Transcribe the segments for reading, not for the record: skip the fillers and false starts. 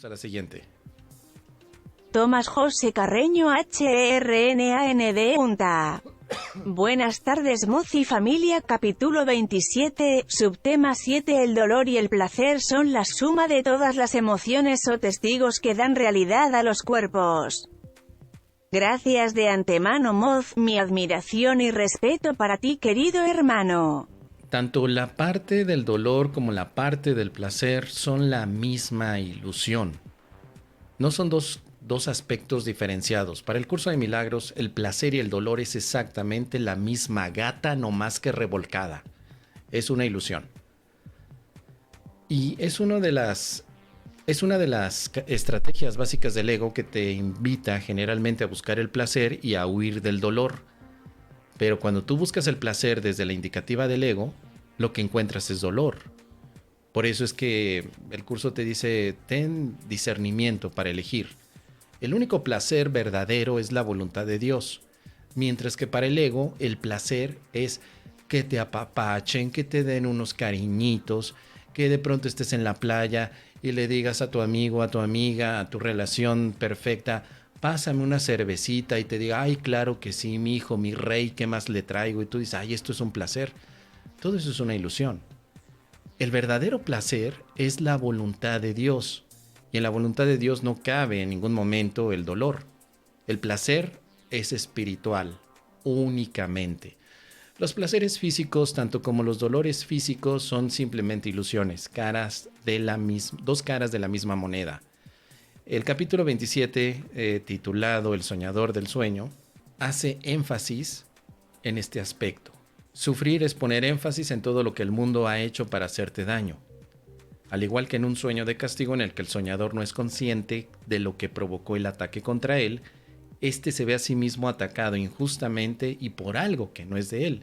A la siguiente. Tomás José Carreño HRNAND Punta. Buenas tardes Mozi familia. Capítulo 27, subtema 7. El dolor y el placer son la suma de todas las emociones o testigos que dan realidad a los cuerpos. Gracias de antemano Moz, mi admiración y respeto para ti querido hermano. Tanto la parte del dolor como la parte del placer son la misma ilusión. No son dos aspectos diferenciados. Para el curso de milagros, el placer y el dolor es exactamente la misma gata, no más que revolcada. Es una ilusión. Y es una de las estrategias básicas del ego que te invita generalmente a buscar el placer y a huir del dolor. Pero cuando tú buscas el placer desde la indicativa del ego, lo que encuentras es dolor. Por eso es que el curso te dice, ten discernimiento para elegir. El único placer verdadero es la voluntad de Dios. Mientras que para el ego, el placer es que te apapachen, que te den unos cariñitos, que de pronto estés en la playa y le digas a tu amigo, a tu amiga, a tu relación perfecta, pásame una cervecita y te diga, ay, claro que sí, mi hijo, mi rey, ¿qué más le traigo? Y tú dices, ay, esto es un placer. Todo eso es una ilusión. El verdadero placer es la voluntad de Dios. Y en la voluntad de Dios no cabe en ningún momento el dolor. El placer es espiritual, únicamente. Los placeres físicos, tanto como los dolores físicos, son simplemente ilusiones, dos caras de la misma moneda. El capítulo 27, titulado El soñador del sueño, hace énfasis en este aspecto. Sufrir es poner énfasis en todo lo que el mundo ha hecho para hacerte daño. Al igual que en un sueño de castigo en el que el soñador no es consciente de lo que provocó el ataque contra él, este se ve a sí mismo atacado injustamente y por algo que no es de él.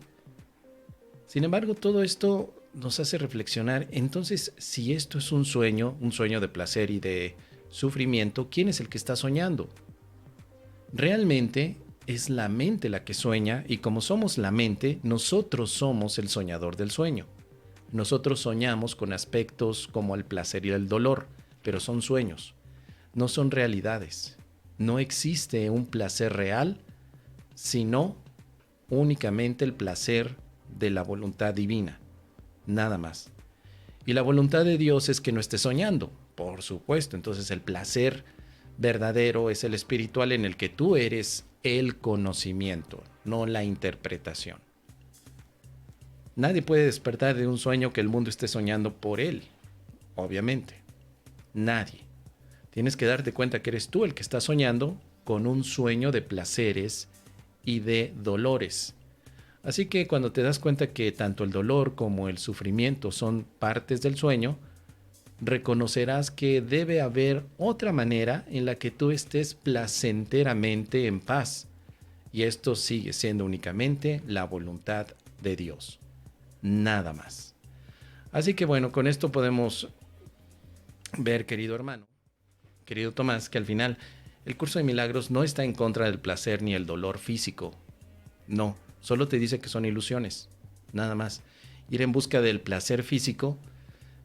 Sin embargo, todo esto nos hace reflexionar, entonces, si esto es un sueño de placer y de sufrimiento, ¿quién es el que está soñando? Realmente es la mente la que sueña y como somos la mente, nosotros somos el soñador del sueño. Nosotros soñamos con aspectos como el placer y el dolor, pero son sueños, no son realidades. No existe un placer real, sino únicamente el placer de la voluntad divina, nada más. Y la voluntad de Dios es que no estés soñando, por supuesto. Entonces el placer verdadero es el espiritual en el que tú eres el conocimiento, no la interpretación. Nadie puede despertar de un sueño que el mundo esté soñando por él, obviamente. Nadie. Tienes que darte cuenta que eres tú el que está soñando con un sueño de placeres y de dolores. Así que cuando te das cuenta que tanto el dolor como el sufrimiento son partes del sueño, reconocerás que debe haber otra manera en la que tú estés placenteramente en paz. Y esto sigue siendo únicamente la voluntad de Dios. Nada más. Así que bueno, con esto podemos ver, querido hermano, querido Tomás, que al final el curso de milagros no está en contra del placer ni el dolor físico. No, solo te dice que son ilusiones, nada más. Ir en busca del placer físico,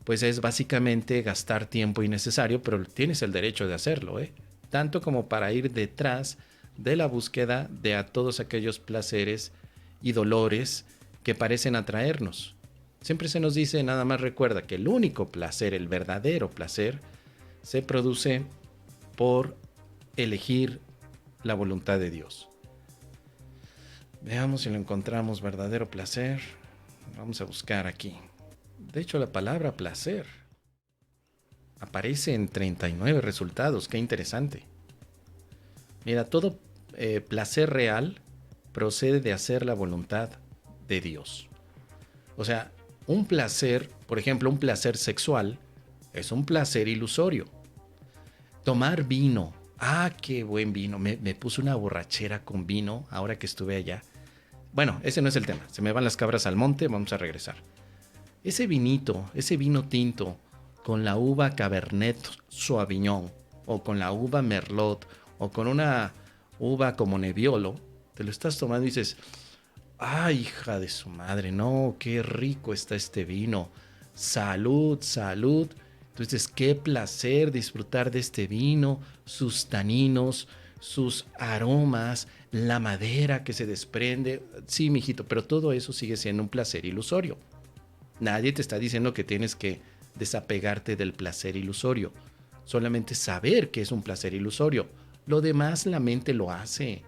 pues es básicamente gastar tiempo innecesario, pero tienes el derecho de hacerlo, tanto como para ir detrás de la búsqueda de a todos aquellos placeres y dolores que parecen atraernos. Siempre se nos dice, nada más recuerda que el único placer, el verdadero placer, se produce por elegir la voluntad de Dios. Veamos si lo encontramos, verdadero placer. Vamos a buscar aquí. De hecho, la palabra placer aparece en 39 resultados. Qué interesante. Mira, todo placer real procede de hacer la voluntad de Dios. O sea, un placer, por ejemplo, un placer sexual, es un placer ilusorio. Tomar vino. Ah, qué buen vino. Me puse una borrachera con vino ahora que estuve allá. Bueno, ese no es el tema. Se me van las cabras al monte, vamos a regresar. Ese vinito, ese vino tinto, con la uva Cabernet Sauvignon, o con la uva Merlot, o con una uva como Nebbiolo, te lo estás tomando y dices, ¡ay, hija de su madre! No, qué rico está este vino. Salud, salud. Entonces, qué placer disfrutar de este vino, sus taninos, sus aromas, la madera que se desprende. Sí, mijito, pero todo eso sigue siendo un placer ilusorio. Nadie te está diciendo que tienes que desapegarte del placer ilusorio. Solamente saber que es un placer ilusorio. Lo demás la mente lo hace.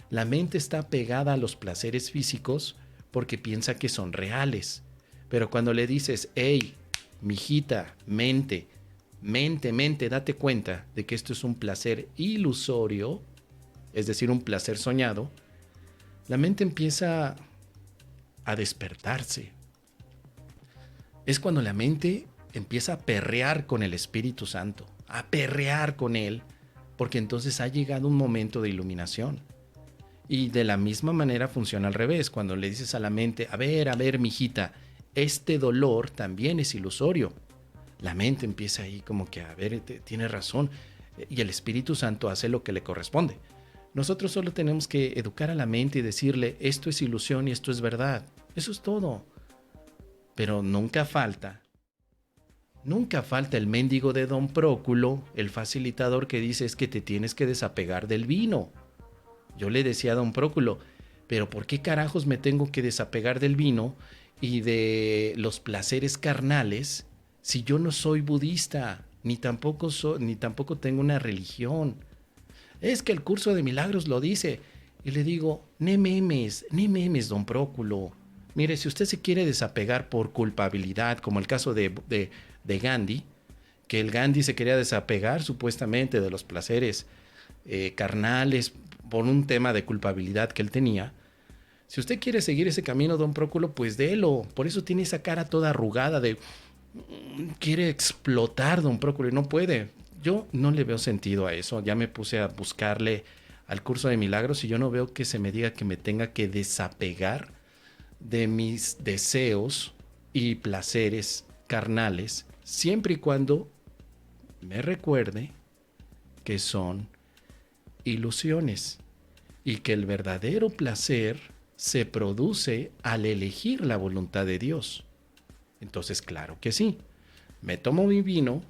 La mente está pegada a los placeres físicos porque piensa que son reales. Pero cuando le dices, hey, mijita, mente, date cuenta de que esto es un placer ilusorio, es decir, un placer soñado, la mente empieza a despertarse. Es cuando la mente empieza a perrear con el Espíritu Santo, a perrear con él, porque entonces ha llegado un momento de iluminación. Y de la misma manera funciona al revés, cuando le dices a la mente, a ver, mijita, este dolor también es ilusorio. La mente empieza ahí como que, a ver, tiene razón, y el Espíritu Santo hace lo que le corresponde. Nosotros solo tenemos que educar a la mente y decirle, esto es ilusión y esto es verdad. Eso es todo. Pero nunca falta el mendigo de Don Próculo, el facilitador que dice es que te tienes que desapegar del vino. Yo le decía a Don Próculo, pero ¿por qué carajos me tengo que desapegar del vino y de los placeres carnales si yo no soy budista, ni tampoco tengo una religión? Es que el curso de milagros lo dice. Y le digo, ni memes, Don Próculo. Mire, si usted se quiere desapegar por culpabilidad, como el caso de Gandhi, que el Gandhi se quería desapegar supuestamente de los placeres carnales por un tema de culpabilidad que él tenía. Si usted quiere seguir ese camino, Don Próculo, pues délo. Por eso tiene esa cara toda arrugada de... Quiere explotar, Don Próculo, y no puede. Yo no le veo sentido a eso. Ya me puse a buscarle al curso de milagros y yo no veo que se me diga que me tenga que desapegar de mis deseos y placeres carnales, siempre y cuando me recuerde que son ilusiones y que el verdadero placer se produce al elegir la voluntad de Dios. Entonces, claro que sí, me tomo mi vino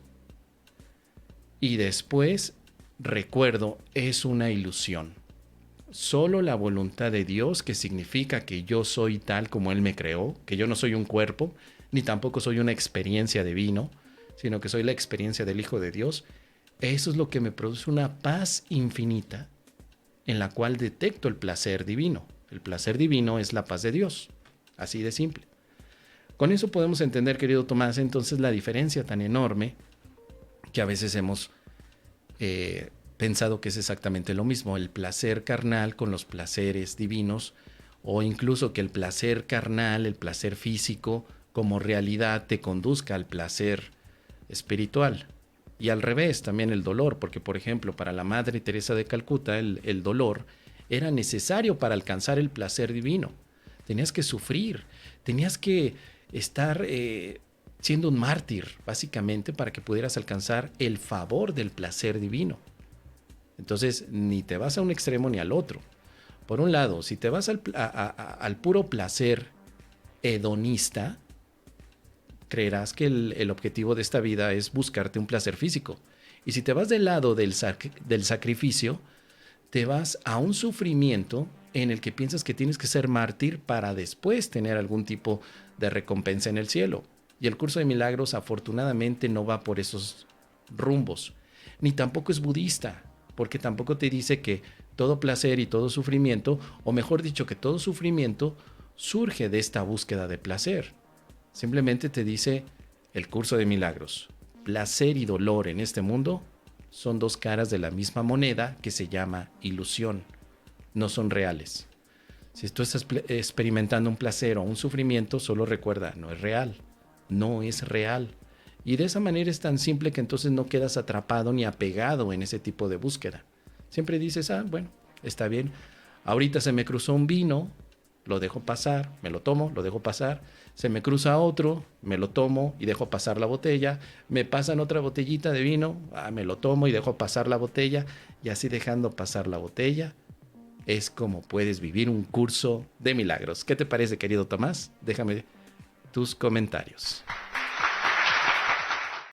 y después recuerdo, es una ilusión. Solo la voluntad de Dios, que significa que yo soy tal como Él me creó, que yo no soy un cuerpo, ni tampoco soy una experiencia de vino, sino que soy la experiencia del Hijo de Dios. Eso es lo que me produce una paz infinita en la cual detecto el placer divino. El placer divino es la paz de Dios, así de simple. Con eso podemos entender, querido Tomás, entonces la diferencia tan enorme que a veces hemos pensado que es exactamente lo mismo, el placer carnal con los placeres divinos, o incluso que el placer carnal, el placer físico, como realidad te conduzca al placer espiritual. Y al revés, también el dolor, porque por ejemplo, para la Madre Teresa de Calcuta, el dolor era necesario para alcanzar el placer divino. Tenías que sufrir, tenías que estar siendo un mártir, básicamente, para que pudieras alcanzar el favor del placer divino. Entonces, ni te vas a un extremo ni al otro. Por un lado, si te vas al puro placer hedonista, creerás que el objetivo de esta vida es buscarte un placer físico. Y si te vas del lado del sacrificio, te vas a un sufrimiento en el que piensas que tienes que ser mártir para después tener algún tipo de recompensa en el cielo. Y el curso de milagros, afortunadamente, no va por esos rumbos. Ni tampoco es budista, porque tampoco te dice que todo placer y todo sufrimiento, o mejor dicho, que todo sufrimiento surge de esta búsqueda de placer. Simplemente te dice el curso de milagros. Placer y dolor en este mundo son dos caras de la misma moneda que se llama ilusión. No son reales. Si tú estás experimentando un placer o un sufrimiento, solo recuerda, no es real. No es real. Y de esa manera es tan simple que entonces no quedas atrapado ni apegado en ese tipo de búsqueda. Siempre dices, bueno, está bien. Ahorita se me cruzó un vino, lo dejo pasar, me lo tomo, lo dejo pasar. Se me cruza otro, me lo tomo y dejo pasar la botella. Me pasan otra botellita de vino, me lo tomo y dejo pasar la botella. Y así dejando pasar la botella, es como puedes vivir un curso de milagros. ¿Qué te parece, querido Tomás? Déjame tus comentarios.